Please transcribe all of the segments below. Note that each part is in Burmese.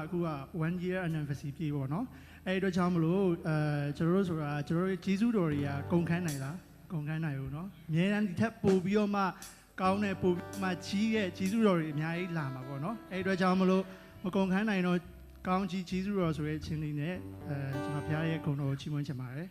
အခုက1 year anniversary ပြည့်ပေါ့နော်အဲ့အတွက်ကြောင့်မလို့ကျွန်တော်တို့ဆိုတာကျွန်တော်တို့ဂျေဇုတော်တွေကကုန်ခန်းနိုင်လားကုန်ခန်းနိုင်ဘူးเนาะအများအားဒီထက်ပိုပြီးတော့မှကောင်းတဲ့ပိုပြီးမှကြီးတဲ့ဂျေဇုတော်တွေအများကြီးလာမှာပေါ့နော်အဲ့အတွက်ကြောင့်မလို့မကုန်ခန်းနိုင်တော့ကောင်းကြီးဂျေဇုတော်ဆိုတဲ့ချင်းလေးနဲ့ကျွန်တော်ဘုရားရဲ့ဂုဏ်တော်ကိုချီးမွမ်းချင်ပါတယ်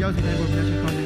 ရောက်စီတိုင်းကိုပြန်ချင်ပါ